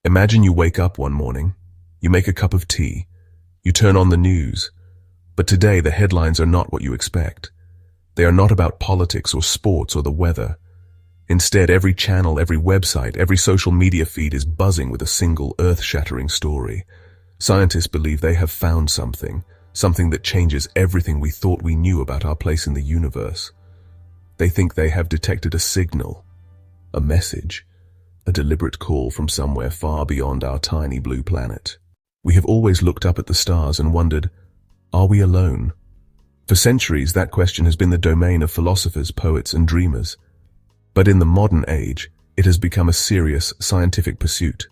Imagine you wake up one morning, you make a cup of tea, you turn on the news, but today the headlines are not what you expect. They are not about politics or sports or the weather. Instead, every channel, every website, every social media feed is buzzing with a single earth-shattering story. Scientists believe they have found something that changes everything we thought we knew about our place in the universe. They think they have detected a signal, a message, a deliberate call from somewhere far beyond our tiny blue planet. We have always looked up at the stars and wondered, are we alone? For centuries, that question has been the domain of philosophers, poets, and dreamers. But in the modern age, it has become a serious scientific pursuit.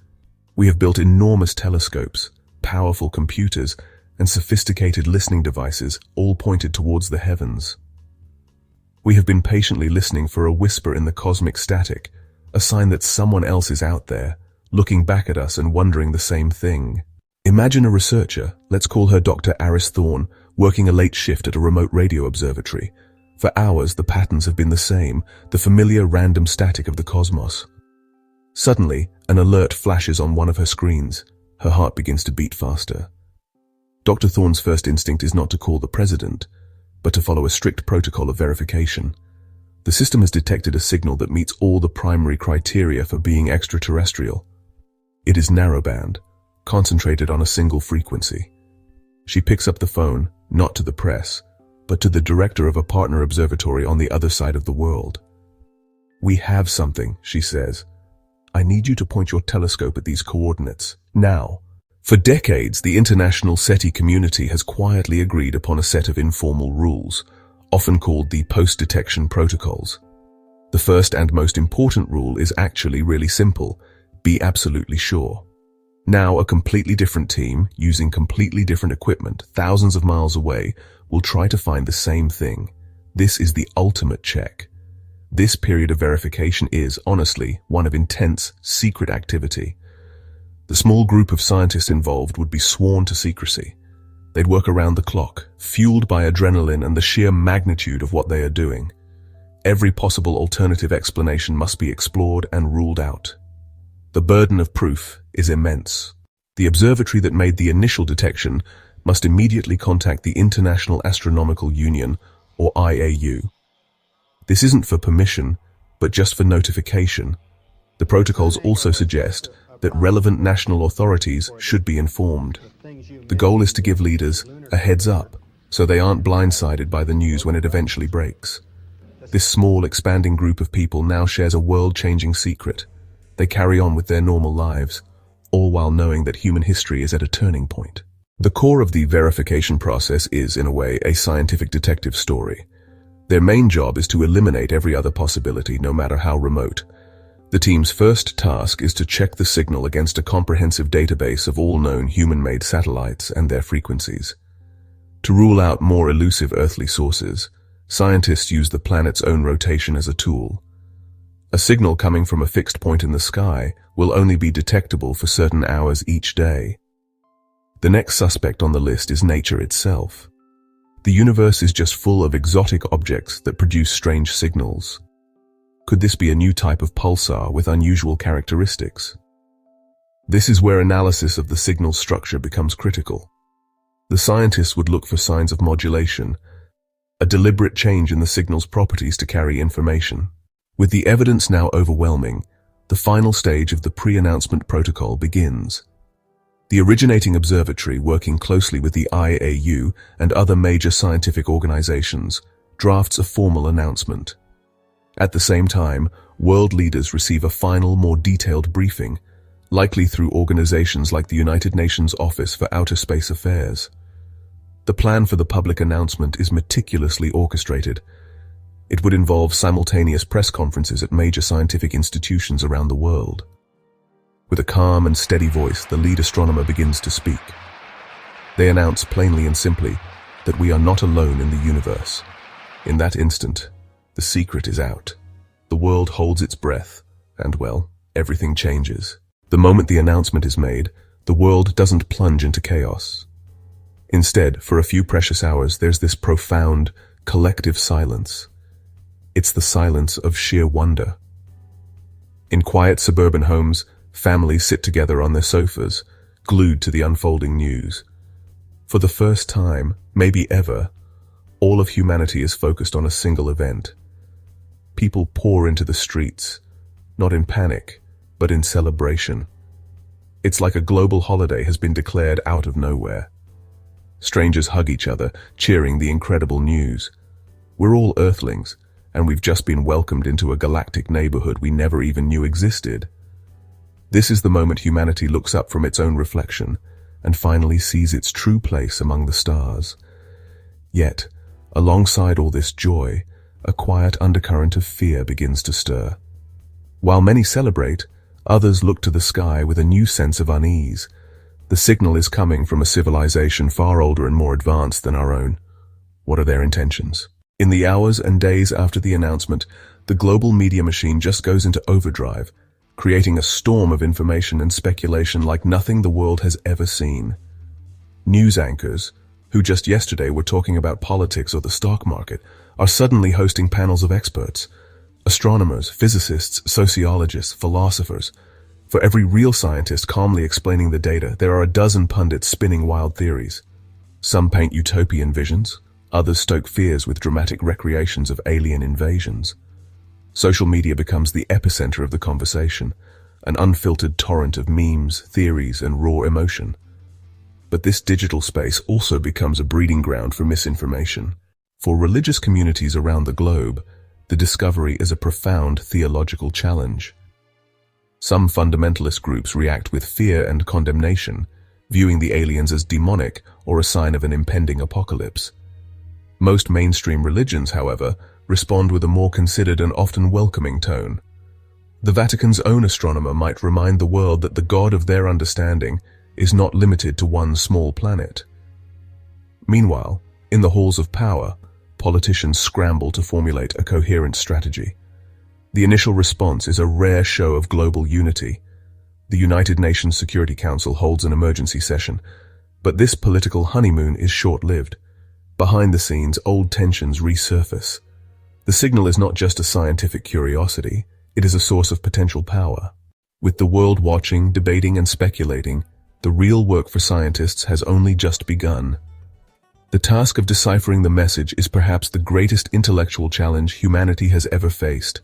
We have built enormous telescopes, powerful computers, and sophisticated listening devices, all pointed towards the heavens. We have been patiently listening for a whisper in the cosmic static, a sign that someone else is out there, looking back at us and wondering the same thing. Imagine a researcher, let's call her Dr. Aris Thorne, working a late shift at a remote radio observatory. For hours, the patterns have been the same, the familiar random static of the cosmos. Suddenly, an alert flashes on one of her screens. Her heart begins to beat faster. Dr. Thorne's first instinct is not to call the president, but to follow a strict protocol of verification. The system has detected a signal that meets all the primary criteria for being extraterrestrial. It is narrowband, concentrated on a single frequency. She picks up the phone, not to the press, but to the director of a partner observatory on the other side of the world. "We have something," she says. "I need you to point your telescope at these coordinates, now." For decades, the international SETI community has quietly agreed upon a set of informal rules, often called the post-detection protocols. The first and most important rule is actually really simple: be absolutely sure. Now, a completely different team, using completely different equipment, thousands of miles away, will try to find the same thing. This is the ultimate check. This period of verification is, honestly, one of intense, secret activity. The small group of scientists involved would be sworn to secrecy. They'd work around the clock, fueled by adrenaline and the sheer magnitude of what they are doing. Every possible alternative explanation must be explored and ruled out. The burden of proof is immense. The observatory that made the initial detection must immediately contact the International Astronomical Union, or IAU. This isn't for permission, but just for notification. The protocols also suggest that relevant national authorities should be informed. The goal is to give leaders a heads up, so they aren't blindsided by the news when it eventually breaks. This small, expanding group of people now shares a world-changing secret. They carry on with their normal lives, all while knowing that human history is at a turning point. The core of the verification process is, in a way, a scientific detective story. Their main job is to eliminate every other possibility, no matter how remote. The team's first task is to check the signal against a comprehensive database of all known human-made satellites and their frequencies. To rule out more elusive earthly sources, scientists use the planet's own rotation as a tool. A signal coming from a fixed point in the sky will only be detectable for certain hours each day. The next suspect on the list is nature itself. The universe is just full of exotic objects that produce strange signals. Could this be a new type of pulsar with unusual characteristics? This is where analysis of the signal's structure becomes critical. The scientists would look for signs of modulation, a deliberate change in the signal's properties to carry information. With the evidence now overwhelming, the final stage of the pre-announcement protocol begins. The originating observatory, working closely with the IAU and other major scientific organizations, drafts a formal announcement. At the same time, world leaders receive a final, more detailed briefing, likely through organizations like the United Nations Office for Outer Space Affairs. The plan for the public announcement is meticulously orchestrated. It would involve simultaneous press conferences at major scientific institutions around the world. With a calm and steady voice, the lead astronomer begins to speak. They announce plainly and simply that we are not alone in the universe. In that instant, the secret is out. The world holds its breath, and well, everything changes. The moment the announcement is made, the world doesn't plunge into chaos. Instead, for a few precious hours, there's this profound, collective silence. It's the silence of sheer wonder. In quiet suburban homes, Families sit together on their sofas, glued to the unfolding news. For the first time, maybe ever, all of humanity is focused on a single event. People pour into the streets, not in panic, but in celebration. It's like a global holiday has been declared out of nowhere. Strangers hug each other, cheering the incredible news. We're all Earthlings, and we've just been welcomed into a galactic neighborhood we never even knew existed. This is the moment humanity looks up from its own reflection and finally sees its true place among the stars. Yet, alongside all this joy, a quiet undercurrent of fear begins to stir. While many celebrate, others look to the sky with a new sense of unease. The signal is coming from a civilization far older and more advanced than our own. What are their intentions? In the hours and days after the announcement, the global media machine just goes into overdrive, creating a storm of information and speculation like nothing the world has ever seen. News anchors, who just yesterday were talking about politics or the stock market, are suddenly hosting panels of experts. Astronomers, physicists, sociologists, philosophers. For every real scientist calmly explaining the data, there are a dozen pundits spinning wild theories. Some paint utopian visions, others stoke fears with dramatic recreations of alien invasions. Social media becomes the epicenter of the conversation, an unfiltered torrent of memes, theories, and raw emotion. But this digital space also becomes a breeding ground for misinformation. For religious communities around the globe, the discovery is a profound theological challenge. Some fundamentalist groups react with fear and condemnation, viewing the aliens as demonic or a sign of an impending apocalypse. Most mainstream religions, however, respond with a more considered and often welcoming tone. The Vatican's own astronomer might remind the world that the God of their understanding is not limited to one small planet. Meanwhile, in the halls of power, politicians scramble to formulate a coherent strategy. The initial response is a rare show of global unity. The United Nations Security Council holds an emergency session, but this political honeymoon is short-lived. Behind the scenes, old tensions resurface. The signal is not just a scientific curiosity, it is a source of potential power. With the world watching, debating, and speculating, the real work for scientists has only just begun. The task of deciphering the message is perhaps the greatest intellectual challenge humanity has ever faced.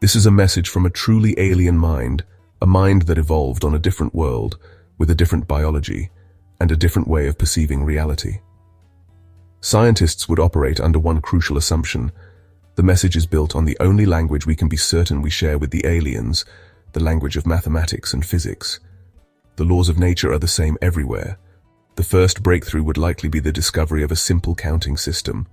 This is a message from a truly alien mind, a mind that evolved on a different world, with a different biology, and a different way of perceiving reality. Scientists would operate under one crucial assumption. The message is built on the only language we can be certain we share with the aliens, the language of mathematics and physics. The laws of nature are the same everywhere. The first breakthrough would likely be the discovery of a simple counting system,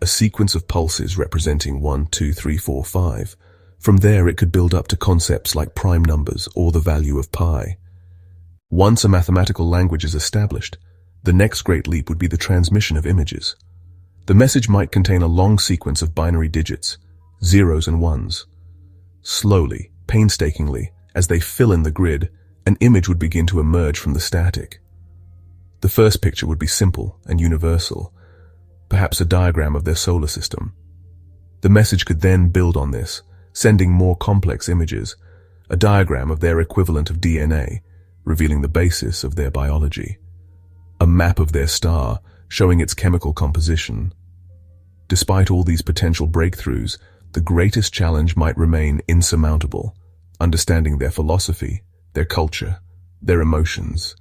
a sequence of pulses representing 1, 2, 3, 4, 5. From there it could build up to concepts like prime numbers or the value of pi. Once a mathematical language is established, the next great leap would be the transmission of images. The message might contain a long sequence of binary digits, zeros and ones. Slowly, painstakingly, as they fill in the grid, an image would begin to emerge from the static. The first picture would be simple and universal, perhaps a diagram of their solar system. The message could then build on this, sending more complex images, a diagram of their equivalent of DNA, revealing the basis of their biology, a map of their star, showing its chemical composition. Despite all these potential breakthroughs, the greatest challenge might remain insurmountable, understanding their philosophy, their culture, their emotions.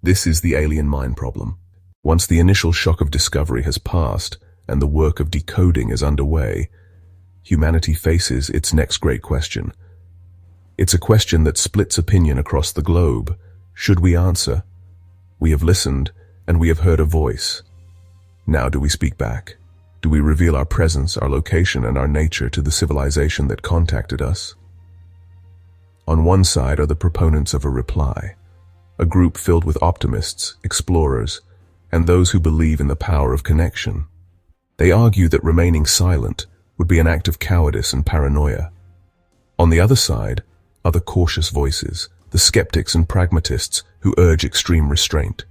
This is the alien mind problem. Once the initial shock of discovery has passed and the work of decoding is underway, humanity faces its next great question. It's a question that splits opinion across the globe. Should we answer? We have listened, and we have heard a voice. Now do we speak back? Do we reveal our presence, our location, and our nature to the civilization that contacted us? On one side are the proponents of a reply, a group filled with optimists, explorers, and those who believe in the power of connection. They argue that remaining silent would be an act of cowardice and paranoia. On the other side are the cautious voices, the skeptics and pragmatists who urge extreme restraint.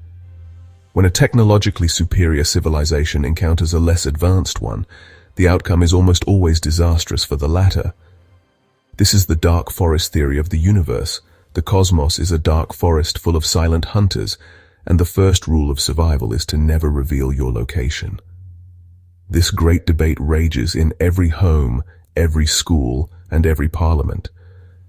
When a technologically superior civilization encounters a less advanced one, the outcome is almost always disastrous for the latter. This is the dark forest theory of the universe, The cosmos is a dark forest full of silent hunters, and the first rule of survival is to never reveal your location. This great debate rages in every home, every school, and every parliament.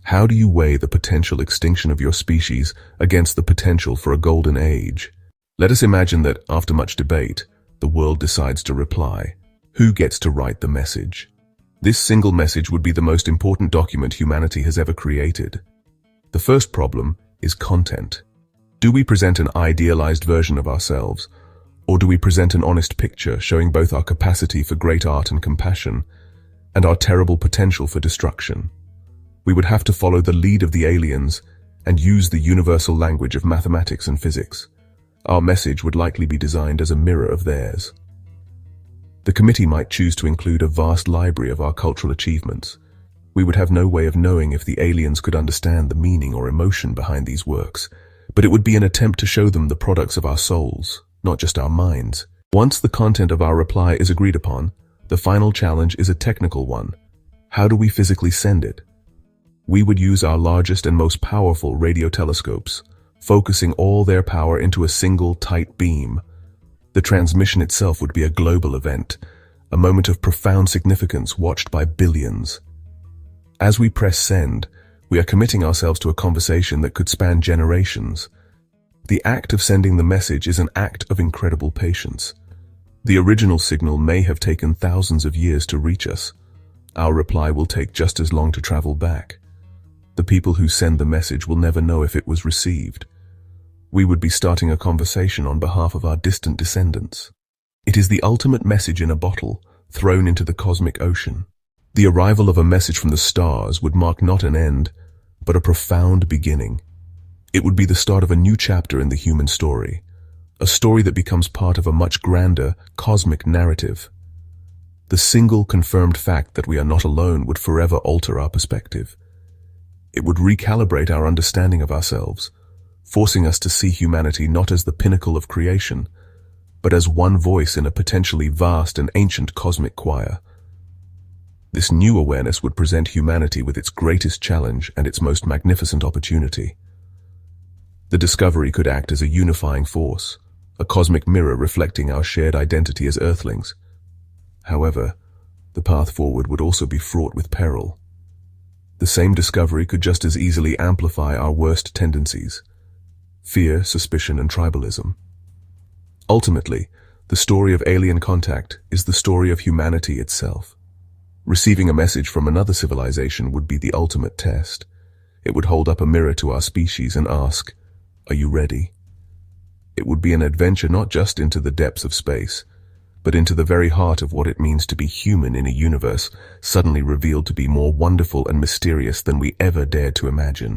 How do you weigh the potential extinction of your species against the potential for a golden age? Let us imagine that, after much debate, the world decides to reply. Who gets to write the message? This single message would be the most important document humanity has ever created. The first problem is content. Do we present an idealized version of ourselves, or do we present an honest picture showing both our capacity for great art and compassion, and our terrible potential for destruction? We would have to follow the lead of the aliens and use the universal language of mathematics and physics. Our message would likely be designed as a mirror of theirs. The committee might choose to include a vast library of our cultural achievements. We would have no way of knowing if the aliens could understand the meaning or emotion behind these works, but it would be an attempt to show them the products of our souls, not just our minds. Once the content of our reply is agreed upon, the final challenge is a technical one. How do we physically send it? We would use our largest and most powerful radio telescopes, focusing all their power into a single tight beam. The transmission itself would be a global event, a moment of profound significance watched by billions. As we press send, we are committing ourselves to a conversation that could span generations. The act of sending the message is an act of incredible patience. The original signal may have taken thousands of years to reach us. Our reply will take just as long to travel back. The people who send the message will never know if it was received. We would be starting a conversation on behalf of our distant descendants. It is the ultimate message in a bottle, thrown into the cosmic ocean. The arrival of a message from the stars would mark not an end, but a profound beginning. It would be the start of a new chapter in the human story, a story that becomes part of a much grander, cosmic narrative. The single confirmed fact that we are not alone would forever alter our perspective. It would recalibrate our understanding of ourselves, forcing us to see humanity not as the pinnacle of creation, but as one voice in a potentially vast and ancient cosmic choir. This new awareness would present humanity with its greatest challenge and its most magnificent opportunity. The discovery could act as a unifying force, a cosmic mirror reflecting our shared identity as Earthlings. However, the path forward would also be fraught with peril. The same discovery could just as easily amplify our worst tendencies: fear, suspicion, and tribalism. Ultimately, the story of alien contact is the story of humanity itself. Receiving a message from another civilization would be the ultimate test. It would hold up a mirror to our species and ask, "Are you ready?" It would be an adventure not just into the depths of space, but into the very heart of what it means to be human in a universe suddenly revealed to be more wonderful and mysterious than we ever dared to imagine.